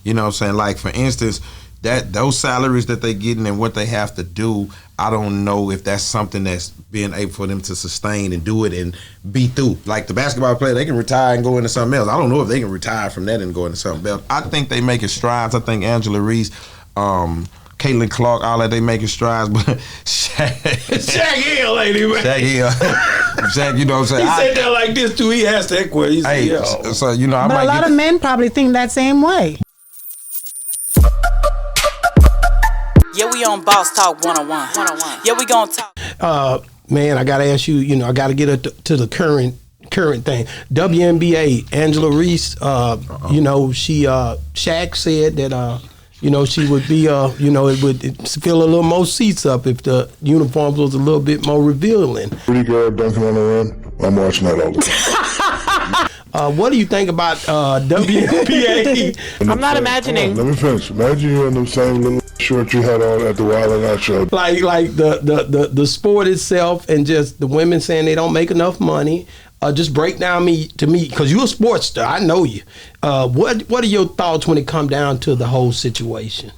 You know what I'm saying? Like, for instance, that those salaries that they getting and what they have to do, I don't know if that's something that's being able for them to sustain and do it and be through. Like the basketball player, they can retire and go into something else. I don't know if they can retire from that and go into something else. I think they making strides. I think Angela Reese, Caitlin Clark, all that, they making strides. But Shaquille, lady, man. Shaq, you know what I'm saying? He said that like this too. He has that question. Hey, so you know, but a lot of men probably think that same way. Yeah, we on Boss Talk 101. Yeah, we gonna talk. Man, I gotta ask you. You know, I gotta get to the current thing. WNBA, Angela Reese. You know, she Shaq said that you know, she would be you know, it would fill a little more seats up if the uniforms was a little bit more revealing. Pretty girl dunking on the rim. I'm watching that all the time. What do you think about WNBA? I'm not imagining. Let me finish. Imagine you in the same little shirt you had on at the Wild and Out show. Like the sport itself, and just the women saying they don't make enough money. Just break down to me, because you're a sports star. I know you. What are your thoughts when it come down to the whole situation?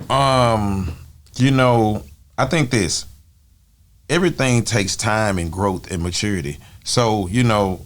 You know, I think this. Everything takes time and growth and maturity. So, you know,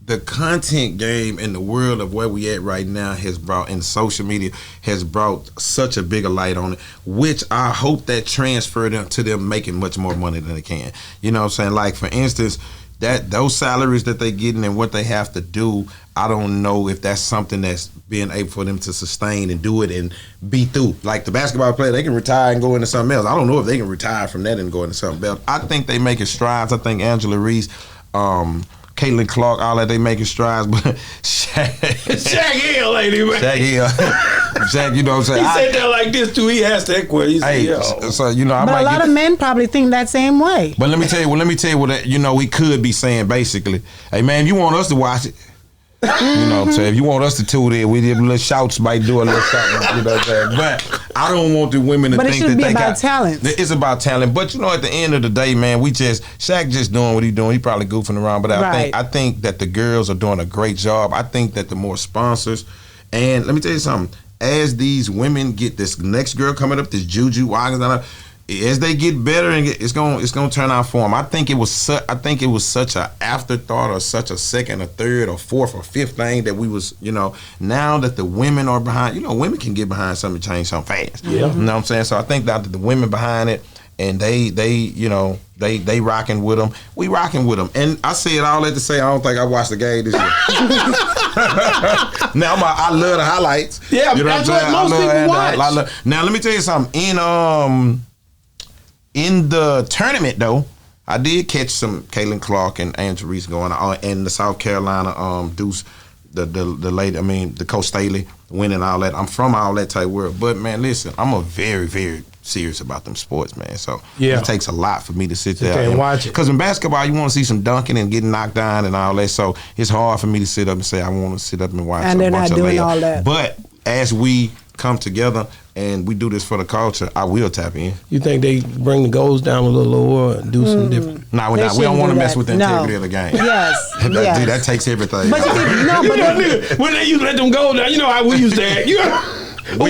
the content game in the world of where we at right now has brought, and social media has brought such a bigger light on it, which I hope that transferred to them making much more money than they can. You know what I'm saying? Like, for instance, that those salaries that they getting and what they have to do, I don't know if that's something that's being able for them to sustain and do it and be through. Like the basketball player, they can retire and go into something else. I don't know if they can retire from that and go into something else. I think they making strides. I think Angela Reese, Caitlin Clark, all that, they making strides. But Shaquille, lady, man. Shaq, you know what I'm saying? He said that like this too. He has that question. Hey, so you know, but a lot of men probably think that same way. But let me tell you what you know we could be saying basically. Hey man, if you want us to watch it, you know what I'm saying? If you want us to tune in, we did little shouts, might do a little something, you know what I'm saying? But I don't want the women to think that they got. But it should be about talent. It's about talent. But you know, at the end of the day, man, Shaq just doing what he doing. He probably goofing around. But I think that the girls are doing a great job. I think that the more sponsors, and let me tell you something, as these women get this next girl coming up, this Juju Watkins, as they get better, and it's gonna turn out for them. I think it was such an afterthought, or such a second, or third, or fourth, or fifth thing that we was, you know, now that the women are behind, you know, women can get behind something to change something fast. Yeah. You know what I'm saying? So I think that the women behind it, and they you know, they rocking with them. We rocking with them. And I say it all that to say I don't think I watched the game this year. Now I love the highlights. Yeah, you know that's what most people watch. Now let me tell you something. In the tournament though, I did catch some Caitlin Clark and Angela Reese going on, and the South Carolina Deuce, the lady, I mean the Coach Staley winning all that. I'm from all that type world, but man, listen, I'm a very, very serious about them sports, man. So it takes a lot for me to sit there and watch it. Because in basketball, you want to see some dunking and getting knocked down and all that. So it's hard for me to sit up and say I want to sit up and watch. And they're not doing all that. But as we come together and we do this for the culture, I will tap in. You think they bring the goals down a little lower, and do some different? No, we're not. We don't want to mess with the integrity of the game. Yes. Dude, that takes everything. But when they used to let them go down, you know how we used to act. We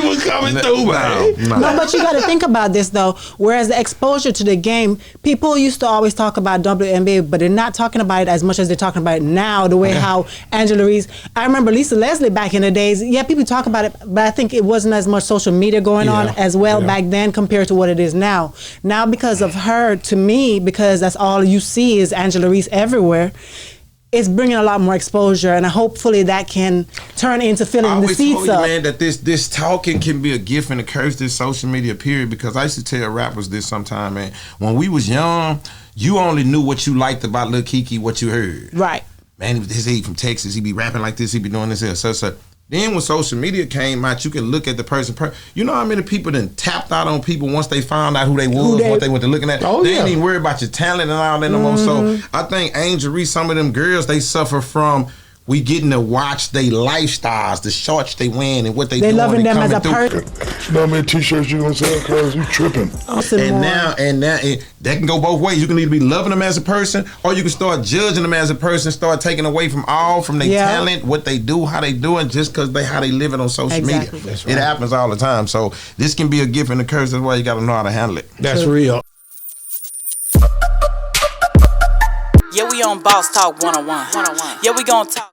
was coming through, man. No, but you got to think about this though. Whereas the exposure to the game, people used to always talk about WNBA, but they're not talking about it as much as they're talking about it now. The way how Angela Reese, I remember Lisa Leslie back in the days. Yeah, people talk about it, but I think it wasn't as much social media going on as well back then compared to what it is now. Now, because of her, to me, because that's all you see is Angela Reese everywhere, it's bringing a lot more exposure, and hopefully that can turn into filling the seats up. Man, that this talking can be a gift and a curse, this social media period, because I used to tell rappers this sometime, man. When we was young, you only knew what you liked about Lil Keke, what you heard. Right. Man, this he from Texas, he be rapping like this, he be doing this here, so. Then when social media came out, you can look at the person. You know how many people then tapped out on people once they found out who they was, what they went to looking at? They ain't even worry about your talent and all that no more. So I think Angel Reese, some of them girls, they suffer from We getting to watch their lifestyles, the shorts they wearing, and what they doing. Loving them as a person. You know how many t-shirts you gonna sell? Cause you tripping. And now that can go both ways. You can either be loving them as a person, or you can start judging them as a person, start taking away from their talent, what they do, how they do it, just because how they live it on social media. That's right. It happens all the time. So this can be a gift and a curse. That's why you got to know how to handle it. That's real. Yeah, we on Boss Talk 101. Yeah, we gonna talk.